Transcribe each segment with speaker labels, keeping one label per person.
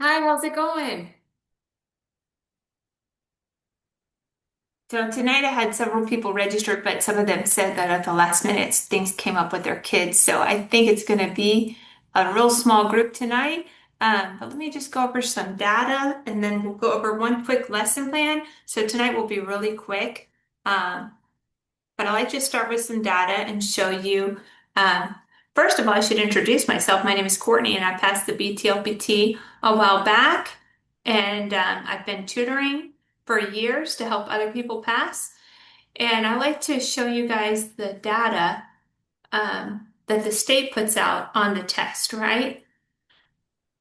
Speaker 1: Hi, how's it going? So tonight I had several people registered, but some of them said that at the last minute things came up with their kids. So I think it's going to be a real small group tonight. But let me just go over some data and then we'll go over one quick lesson plan. So tonight will be really quick. Um, but I like to start with some data and show you. Um, First of all, I should introduce myself. My name is Courtney, and I passed the BTLPT a while back, and I've been tutoring for years to help other people pass. And I like to show you guys the data that the state puts out on the test, right?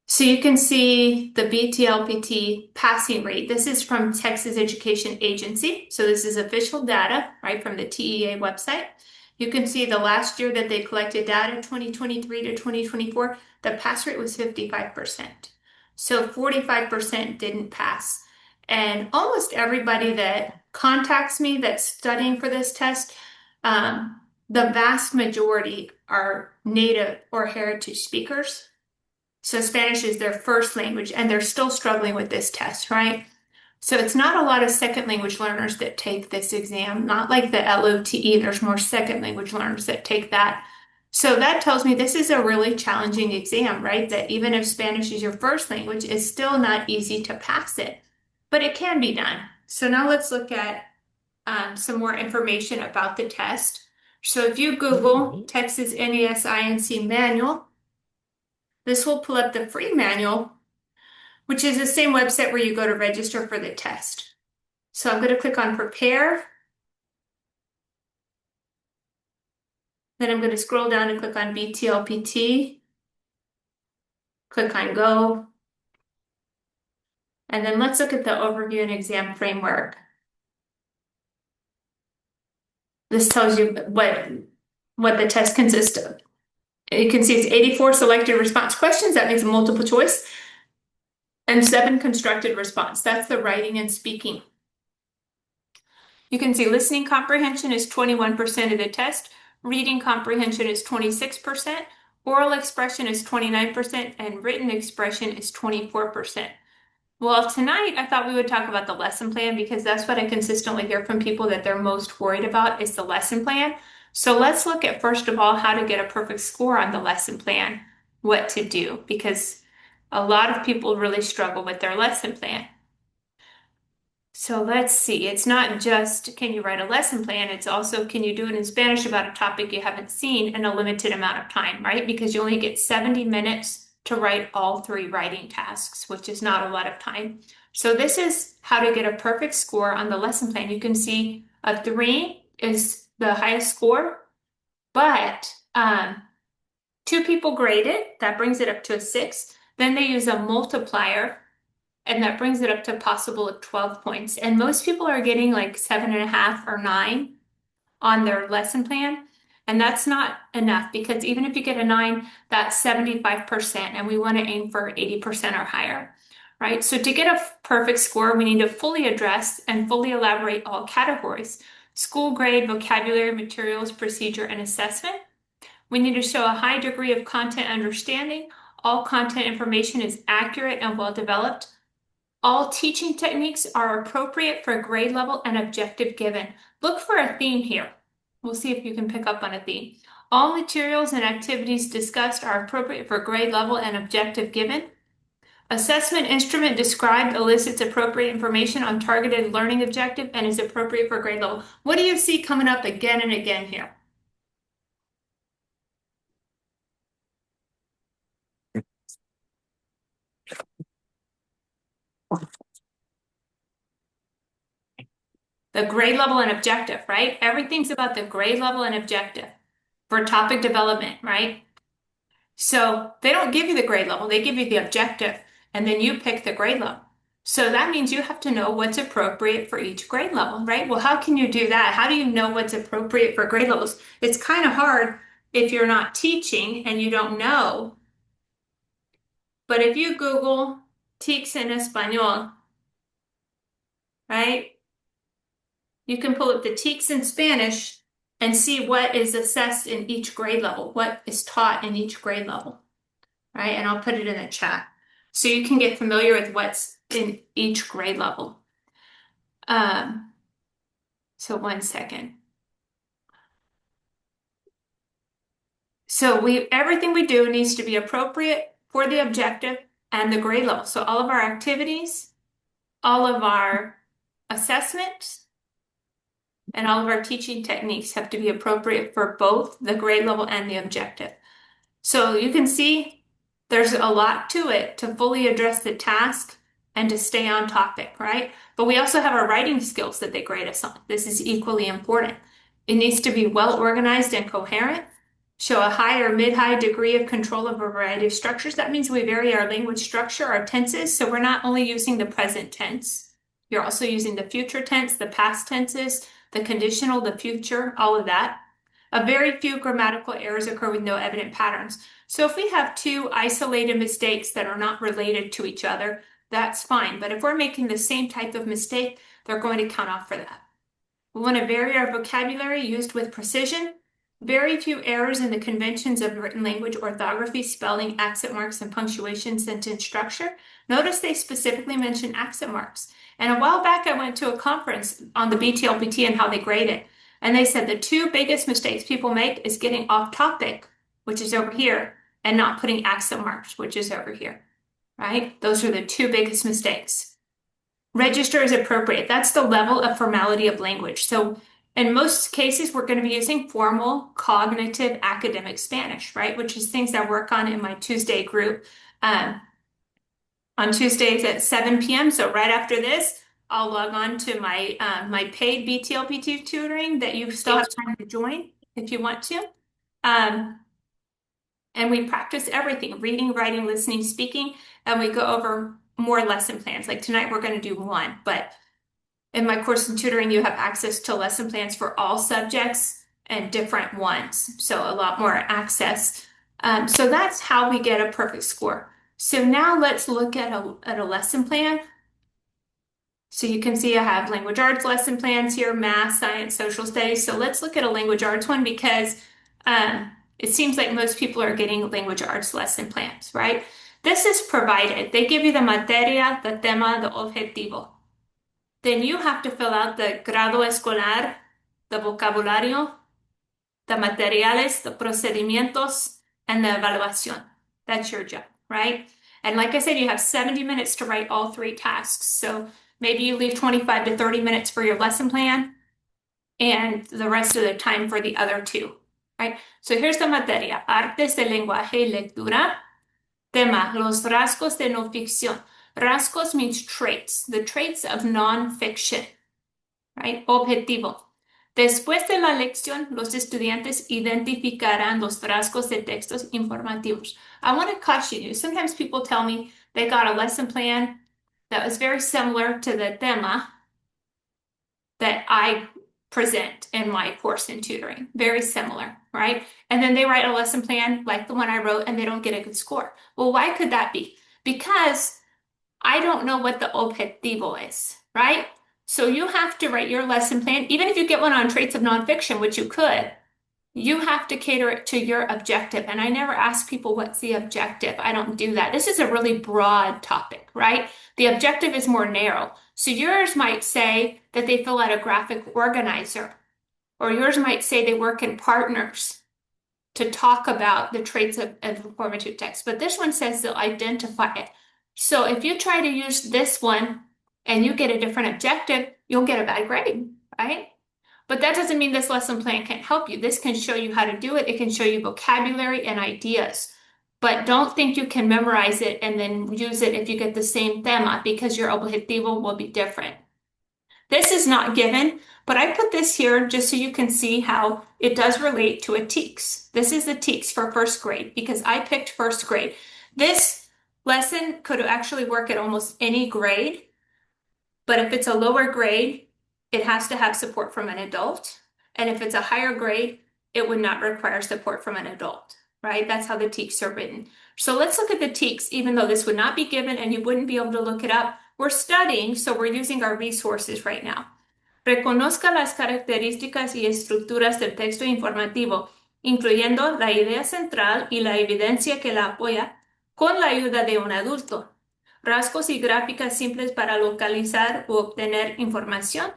Speaker 1: So you can see the BTLPT passing rate. This is from Texas Education Agency. So this is official data, right, from the TEA website. You can see the last year that they collected data, 2023 to 2024, the pass rate was 55%. So 45% didn't pass. And almost everybody that contacts me that's studying for this test, the vast majority are native or heritage speakers. So Spanish is their first language, and they're still struggling with this test, right? So it's not a lot of second language learners that take this exam, not like the LOTE. There's more second language learners that take that. So that tells me this is a really challenging exam, right? That even if Spanish is your first language, it's still not easy to pass it, but it can be done. So now let's look at some more information about the test. So if you Google Texas NESINC manual, this will pull up the free manual, which is the same website where you go to register for the test. So I'm going to click on prepare. Then I'm going to scroll down and click on BTLPT. Click on go. And then let's look at the overview and exam framework. This tells you what the test consists of. You can see it's 84 selected response questions. That makes a multiple choice. And 7 constructed response. That's the writing and speaking. You can see listening comprehension is 21% of the test, reading comprehension is 26%, oral expression is 29%, and written expression is 24%. Well, tonight I thought we would talk about the lesson plan because that's what I consistently hear from people that they're most worried about is the lesson plan. So let's look at first of all how to get a perfect score on the lesson plan, what to do, because a lot of people really struggle with their lesson plan. So let's see, it's not just can you write a lesson plan, it's also can you do it in Spanish about a topic you haven't seen in a limited amount of time, right? Because you only get 70 minutes to write all 3 writing tasks, which is not a lot of time. So this is how to get a perfect score on the lesson plan. You can see a 3 is the highest score, but 2 people grade it, that brings it up to a 6. Then they use a multiplier and that brings it up to a possible of 12 points. And most people are getting like 7.5 or 9 on their lesson plan. And that's not enough because even if you get a 9, that's 75%, and we want to aim for 80% or higher, right? So to get a perfect score, we need to fully address and fully elaborate all categories: school grade, vocabulary, materials, procedure, and assessment. We need to show a high degree of content understanding. All content information is accurate and well developed. All teaching techniques are appropriate for grade level and objective given. Look for a theme here. We'll see if you can pick up on a theme. All materials and activities discussed are appropriate for grade level and objective given. Assessment instrument described elicits appropriate information on targeted learning objective and is appropriate for grade level. What do you see coming up again and again here? The grade level and objective, right? Everything's about the grade level and objective for topic development, right? So they don't give you the grade level, they give you the objective, and then you pick the grade level. So that means you have to know what's appropriate for each grade level, right? Well, how can you do that? How do you know what's appropriate for grade levels? It's kind of hard if you're not teaching and you don't know. But if you Google tics en español, right? You can pull up the tics in Spanish and see what is assessed in each grade level, what is taught in each grade level, right? And I'll put it in the chat. so you can get familiar with what's in each grade level. So 1 second. So everything we do needs to be appropriate for the objective and the grade level. So all of our activities, all of our assessments, and all of our teaching techniques have to be appropriate for both the grade level and the objective. So you can see there's a lot to it to fully address the task and to stay on topic, right? But we also have our writing skills that they grade us on. This is equally important. It needs to be well organized and coherent, show a high or mid-high degree of control of a variety of structures. That means we vary our language structure, our tenses. So we're not only using the present tense, you're also using the future tense, the past tenses, the conditional, the future, all of that. A very few grammatical errors occur with no evident patterns. So if we have two isolated mistakes that are not related to each other, that's fine. But if we're making the same type of mistake, they're going to count off for that. We want to vary our vocabulary used with precision. Very few errors in the conventions of written language, orthography, spelling, accent marks, and punctuation, sentence structure. Notice they specifically mention accent marks. And a while back, I went to a conference on the BTLPT and how they grade it. And they said the two biggest mistakes people make is getting off topic, which is over here, and not putting accent marks, which is over here, right? Those are the two biggest mistakes. Register is appropriate. That's the level of formality of language. So in most cases, we're going to be using formal, cognitive, academic Spanish, right? Which is things I work on in my Tuesday group on Tuesdays at 7 p.m. So right after this, I'll log on to my my paid BTLPT tutoring that you still have time to join if you want to. And we practice everything, reading, writing, listening, speaking, and we go over more lesson plans. Like tonight, we're going to do one, but in my course in tutoring, you have access to lesson plans for all subjects and different ones. So a lot more access. So that's how we get a perfect score. So now let's look at a lesson plan. So you can see I have language arts lesson plans here, math, science, social studies. So let's look at a language arts one because it seems like most people are getting language arts lesson plans, right? This is provided. They give you the materia, the tema, the objetivo. Then you have to fill out the grado escolar, the vocabulario, the materiales, the procedimientos, and the evaluación. That's your job, right? And like I said, you have 70 minutes to write all three tasks. So maybe you leave 25 to 30 minutes for your lesson plan and the rest of the time for the other two, right? So here's the materia, artes de lenguaje y lectura. Tema, los rasgos de no ficción. Rasgos means traits, the traits of non-fiction, right? Objetivo. Después de la lección, los estudiantes identificarán los rasgos de textos informativos. I want to caution you. Sometimes people tell me they got a lesson plan that was very similar to the tema that I present in my course in tutoring. Very similar, right? And then they write a lesson plan like the one I wrote and they don't get a good score. Well, why could that be? Because I don't know what the objetivo is, right? So you have to write your lesson plan, even if you get one on traits of nonfiction, which you could, you have to cater it to your objective. And I never ask people what's the objective. I don't do that. This is a really broad topic, right? The objective is more narrow. So yours might say that they fill out a graphic organizer, or yours might say they work in partners to talk about the traits of informative text. But this one says they'll identify it. So if you try to use this one and you get a different objective, you'll get a bad grade, right? But that doesn't mean this lesson plan can't help you. This can show you how to do it. It can show you vocabulary and ideas. But don't think you can memorize it and then use it if you get the same tema because your objetivo will be different. This is not given, but I put this here just so you can see how it does relate to a TEKS. This is the TEKS for first grade because I picked first grade. This lesson could actually work at almost any grade, but if it's a lower grade, it has to have support from an adult. And if it's a higher grade, it would not require support from an adult, right? That's how the TEKS are written. So let's look at the TEKS, even though this would not be given and you wouldn't be able to look it up. We're studying, so we're using our resources right now. Reconozca las características y estructuras del texto informativo, incluyendo la idea central y la evidencia que la apoya, con la ayuda de un adulto. rasgos y gráficas simples para localizar o obtener información,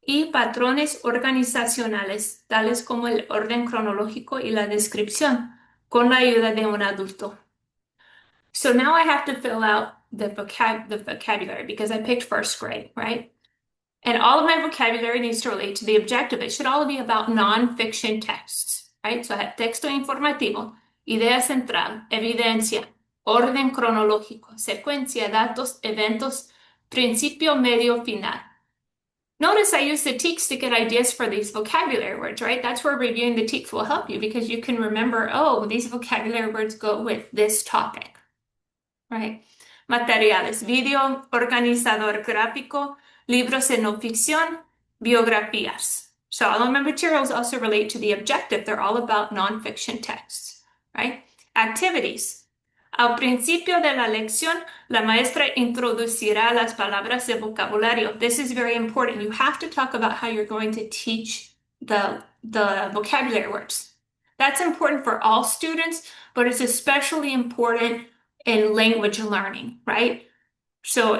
Speaker 1: y patrones organizacionales, tales como el orden cronológico y la descripción, con la ayuda de un adulto. So now I have to fill out the vocabulary because I picked first grade, right? And all of my vocabulary needs to relate to the objective. It should all be about nonfiction texts, right? So I have texto informativo, idea central, evidencia, orden cronológico, secuencia, datos, eventos, principio, medio, final. Notice I use the TEKS to get ideas for these vocabulary words, right? That's where reviewing the TEKS will help you because you can remember, oh, these vocabulary words go with this topic, right? Materiales, video, organizador gráfico, libros de no ficción, biografías. So all of my materials also relate to the objective. They're all about nonfiction texts, right? Activities. Al principio de la lección, la maestra introducirá las palabras de vocabulario. This is very important. You have to talk about how you're going to teach the vocabulary words. That's important for all students, but it's especially important in language learning, right? So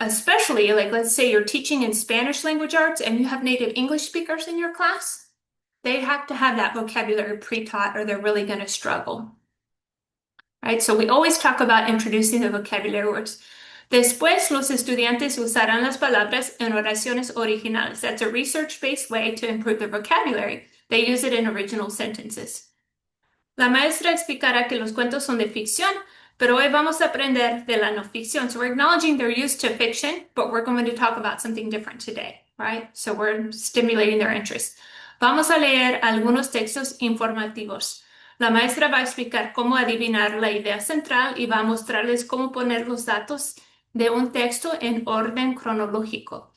Speaker 1: especially like, let's say you're teaching in Spanish language arts and you have native English speakers in your class, they have to have that vocabulary pre-taught or they're really going to struggle. Right? So we always talk about introducing the vocabulary words. Después, los estudiantes usarán las palabras en oraciones originales. That's a research-based way to improve their vocabulary. They use it in original sentences. La maestra explicará que los cuentos son de ficción, pero hoy vamos a aprender de la no ficción. So we're acknowledging they're used to fiction, but we're going to talk about something different today, right? So we're stimulating their interest. Vamos a leer algunos textos informativos. La maestra va a explicar cómo adivinar la idea central y va a mostrarles cómo poner los datos de un texto en orden cronológico.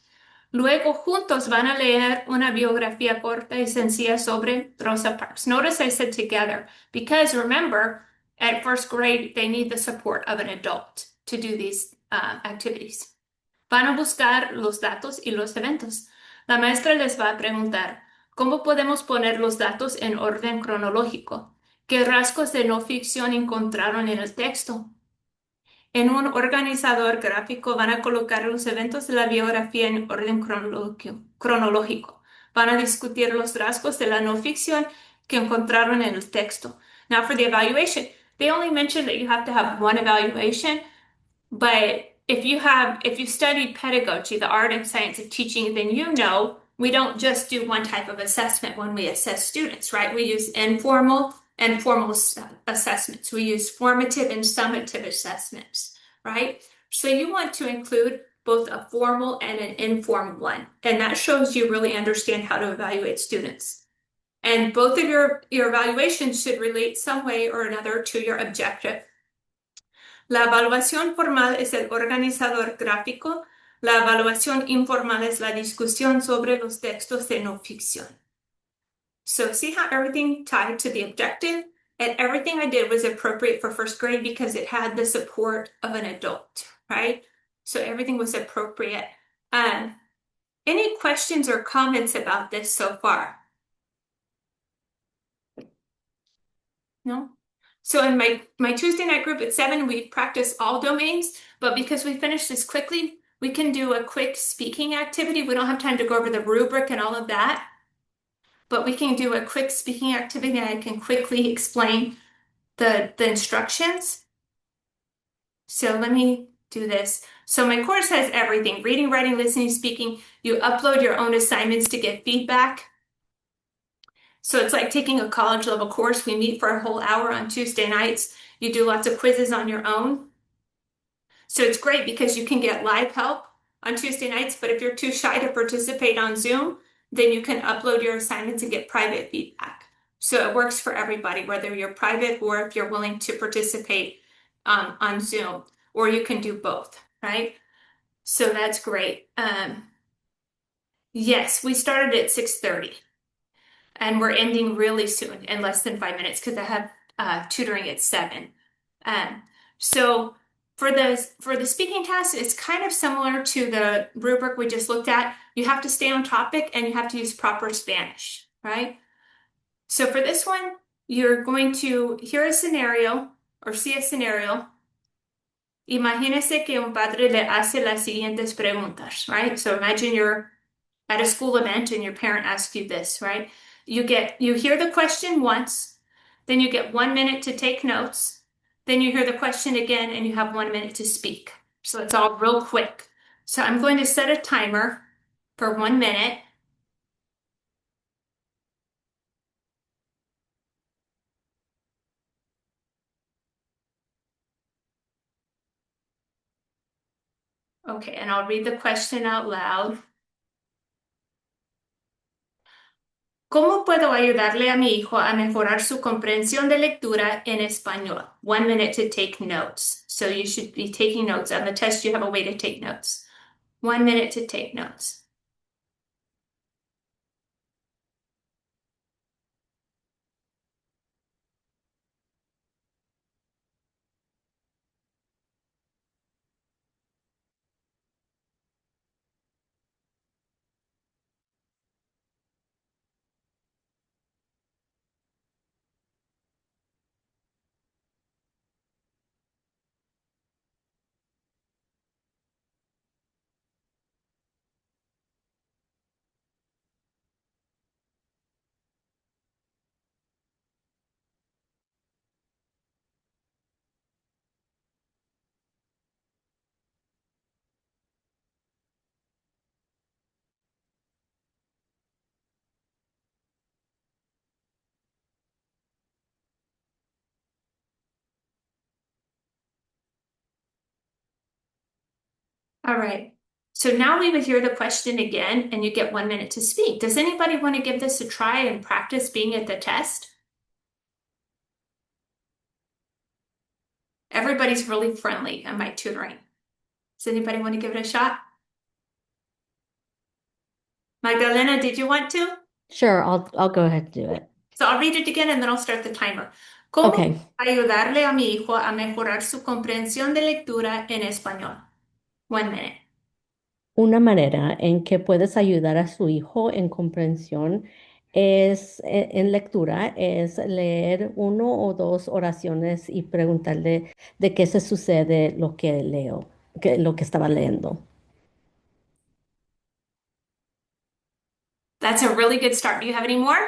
Speaker 1: Luego juntos van a leer una biografía corta y sencilla sobre Rosa Parks. Notice I said together because remember, at first grade, they need the support of an adult to do these activities. Van a buscar los datos y los eventos. La maestra les va a preguntar, ¿cómo podemos poner los datos en orden cronológico? ¿Qué rasgos de no ficción encontraron en el texto? En un organizador gráfico van a colocar los eventos de la biografía en orden cronológico. Van a discutir los rasgos de la no ficción que encontraron en el texto. Now for the evaluation, they only mentioned that you have to have one evaluation, but if you studied pedagogy, the art and science of teaching, then you know we don't just do one type of assessment when we assess students, right? We use informal and formal assessments. We use formative and summative assessments, right? So you want to include both a formal and an informal one. And that shows you really understand how to evaluate students. And both of your evaluations should relate some way or another to your objective. La evaluación formal es el organizador gráfico. La evaluación informal es la discusión sobre los textos de no ficción. So see how everything tied to the objective? And everything I did was appropriate for first grade because it had the support of an adult, right? So everything was appropriate. Any questions or comments about this so far? No? So in my Tuesday night group at 7, we practice all domains, but because we finished this quickly, we can do a quick speaking activity. We don't have time to go over the rubric and all of that, but we can do a quick speaking activity and I can quickly explain the instructions. So let me do this. So my course has everything: reading, writing, listening, speaking. You upload your own assignments to get feedback. So it's like taking a college level course. We meet for a whole hour on Tuesday nights. You do lots of quizzes on your own. So it's great because you can get live help on Tuesday nights, but if you're too shy to participate on Zoom, then you can upload your assignments and get private feedback. So it works for everybody, whether you're private or if you're willing to participate on Zoom, or you can do both, right? So that's great. Yes, we started at 6:30. And we're ending really soon, in less than 5 minutes, because I have tutoring at 7. So for the speaking test, it's kind of similar to the rubric we just looked at. You have to stay on topic and you have to use proper Spanish, right? So for this one, you're going to hear a scenario or see a scenario. Imagínese que un padre le hace las siguientes preguntas, right? So imagine you're at a school event and your parent asks you this, right? You hear the question once, then you get 1 minute to take notes, then you hear the question again and you have 1 minute to speak. So it's all real quick. So I'm going to set a timer for 1 minute. Okay, and I'll read the question out loud. ¿Cómo puedo ayudarle a mi hijo a mejorar su comprensión de lectura en español? 1 minute to take notes. So you should be taking notes. On the test, you have a way to take notes. 1 minute to take notes. All right. So now we would hear the question again, and you get 1 minute to speak. Does anybody want to give this a try and practice being at the test? Everybody's really friendly on my tutoring. Does anybody want to give it a shot? Magdalena, did you want to?
Speaker 2: Sure, I'll go ahead and do it.
Speaker 1: So I'll read it again and then I'll start the timer. ¿Cómo
Speaker 2: Okay.
Speaker 1: ayudarle a mi hijo a mejorar su comprensión de lectura en español? 1 minute.
Speaker 2: Una manera en que puedes ayudar a su hijo en comprensión en lectura es leer uno o dos oraciones y preguntarle de qué se sucede lo que leo, lo que estaba leyendo.
Speaker 1: That's a really good start. Do you have any more?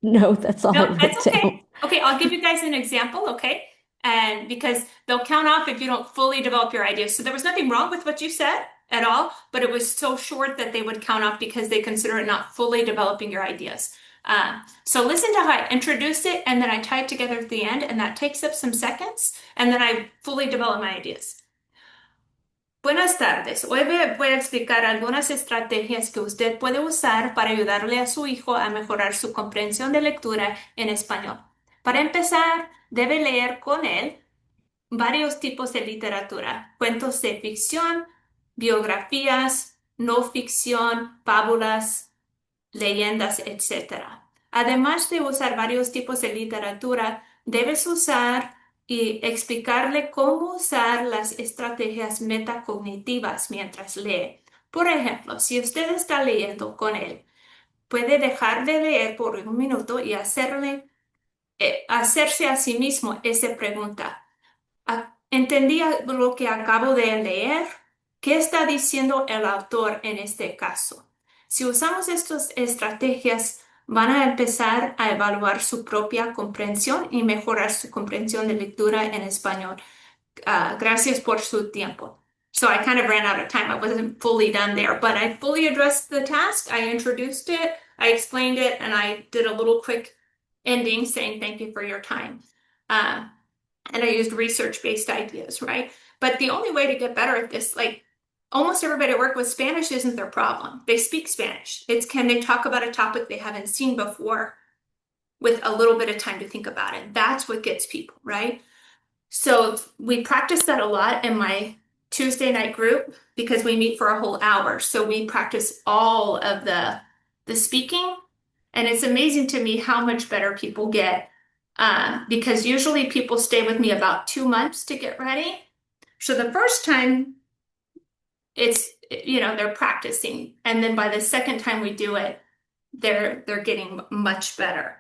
Speaker 2: No, that's all I
Speaker 1: No, that's
Speaker 2: wrote
Speaker 1: okay.
Speaker 2: down.
Speaker 1: Okay, I'll give you guys an example, okay? And because they'll count off if you don't fully develop your ideas. So there was nothing wrong with what you said at all, but it was so short that they would count off because they consider it not fully developing your ideas. So listen to how I introduced it and then I tie it together at the end, and that takes up some seconds, and then I fully develop my ideas. Buenas tardes. Hoy voy a explicar algunas estrategias que usted puede usar para ayudarle a su hijo a mejorar su comprensión de lectura en español. Para empezar, debe leer con él varios tipos de literatura: cuentos de ficción, biografías, no ficción, fábulas, leyendas, etcétera. Además de usar varios tipos de literatura, debes usar y explicarle cómo usar las estrategias metacognitivas mientras lee. Por ejemplo, si usted está leyendo con él, puede dejar de leer por 1 minuto y hacerse a sí mismo esa pregunta. ¿Entendí lo que acabo de leer? ¿Qué está diciendo el autor en este caso? Si usamos estas estrategias, van a empezar a evaluar su propia comprensión y mejorar su comprensión de lectura en español. Gracias por su tiempo. So I kind of ran out of time. I wasn't fully done there, but I fully addressed the task. I introduced it, I explained it, and I did a little quick ending saying thank you for your time. Uh, and I used research-based ideas, right? But the only way to get better at this, like almost everybody at work with Spanish, isn't their problem. They speak Spanish. It's can they talk about a topic they haven't seen before with a little bit of time to think about it. That's what gets people, right? So we practice that a lot in my Tuesday night group because we meet for a whole hour. So we practice all of the speaking, and it's amazing to me how much better people get, because usually people stay with me about 2 months to get ready. So the first time it's, they're practicing, and then by the second time we do it, they're getting much better.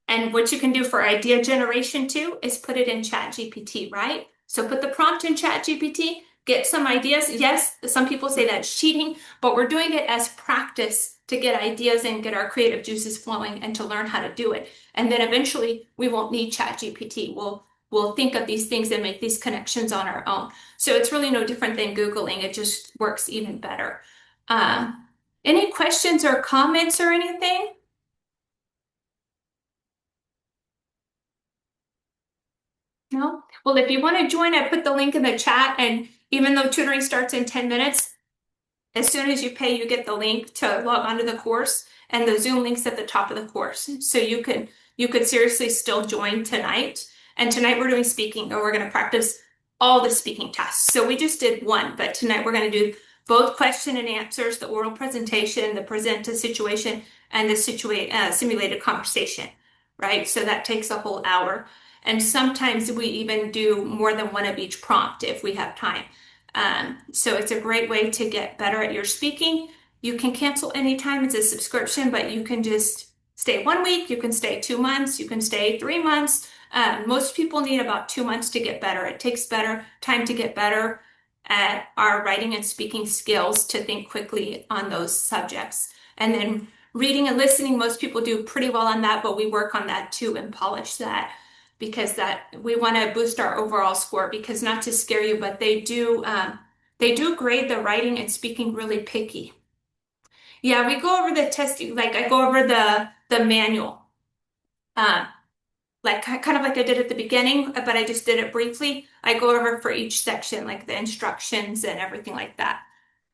Speaker 1: And what you can do for idea generation too is put it in Chat GPT, right? So put the prompt in ChatGPT, get some ideas. Yes, some people say that's cheating, but we're doing it as practice to get ideas and get our creative juices flowing and to learn how to do it. And then eventually we won't need ChatGPT. We'll think of these things and make these connections on our own. So it's really no different than Googling. It just works even better. Any questions or comments or anything? No? Well, if you want to join, I put the link in the chat. And even though tutoring starts in 10 minutes, as soon as you pay, you get the link to log onto the course, and the Zoom link's at the top of the course. So you could seriously still join tonight. And tonight we're doing speaking, and we're going to practice all the speaking tasks. So we just did one, but tonight we're going to do both question and answers, the oral presentation, the present a situation, and the simulated conversation, right? So that takes a whole hour. And sometimes we even do more than one of each prompt if we have time. So it's a great way to get better at your speaking. You can cancel anytime. It's a subscription, but you can just stay 1 week, you can stay 2 months, you can stay 3 months. Most people need about 2 months to get better. It takes better time to get better at our writing and speaking skills to think quickly on those subjects. And then reading and listening, most people do pretty well on that, but we work on that too and polish that because that we want to boost our overall score because not to scare you, but they do grade the writing and speaking really picky. Yeah, we go over the testing, like I go over the manual. Um, like kind of like I did at the beginning, but I just did it briefly. I go over for each section, like the instructions and everything like that.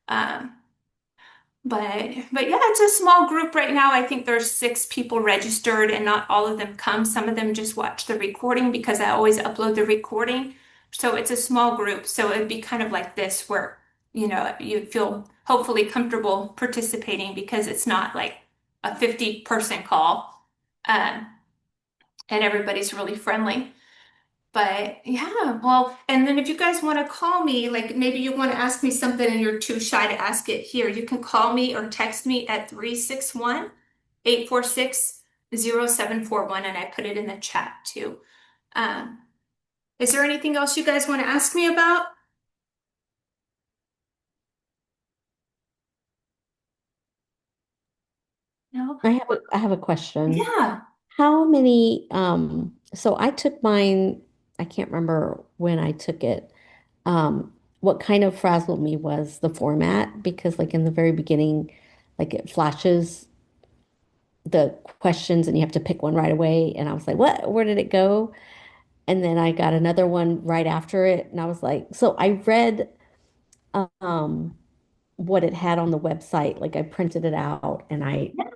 Speaker 1: Um, but yeah, it's a small group right now. I think there's 6 people registered and not all of them come. Some of them just watch the recording because I always upload the recording. So it's a small group. So it'd be kind of like this where, you feel hopefully comfortable participating because it's not like a 50-person call. Um, and everybody's really friendly. But yeah, well, and then if you guys want to call me, like maybe you want to ask me something and you're too shy to ask it here, you can call me or text me at 361-846-0741, and I put it in the chat too. Um, is there anything else you guys want to ask me about? No?
Speaker 2: I have a question.
Speaker 1: Yeah.
Speaker 2: How many, so I took mine, I can't remember when I took it. What kind of frazzled me was the format because like in the very beginning, like it flashes the questions and you have to pick one right away. And I was like, what? Where did it go? And then I got another one right after it. And I was like, so I read um what it had on the website. Like I printed it out and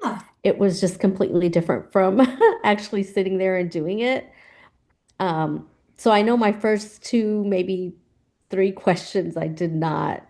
Speaker 1: Yeah.
Speaker 2: it was just completely different from actually sitting there and doing it. Um, so I know my first two, maybe three questions, I did not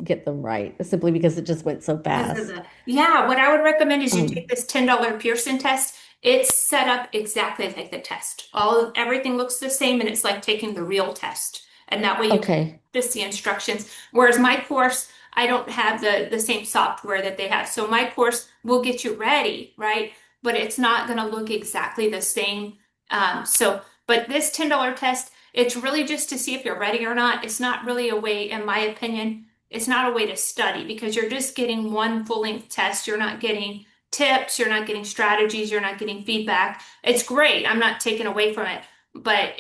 Speaker 2: get them right simply because it just went so
Speaker 1: Because of
Speaker 2: fast.
Speaker 1: yeah, what I would recommend is you take
Speaker 2: Um,
Speaker 1: this $10 Pearson test. It's set up exactly like the test. Everything looks the same and it's like taking the real test. And that way you can
Speaker 2: okay,
Speaker 1: just the instructions. Whereas my course, I don't have the same software that they have. So my course will get you ready, right? But it's not going to look exactly the same. But this $10 test, it's really just to see if you're ready or not. It's not really a way, in my opinion, it's not a way to study because you're just getting one full-length test. You're not getting tips, you're not getting strategies, you're not getting feedback. It's great. I'm not taking away from it, but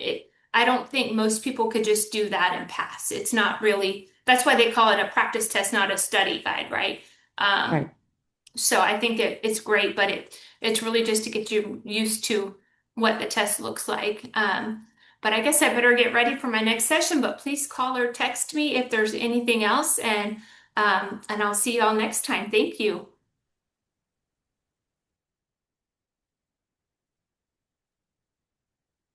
Speaker 1: I don't think most people could just do that and pass. It's not really, that's why they call it a practice test, not a study guide, right? Um,
Speaker 2: right.
Speaker 1: so I think it's great, but it's really just to get you used to what the test looks like. But I guess I better get ready for my next session, but please call or text me if there's anything else and I'll see y'all next time. Thank you.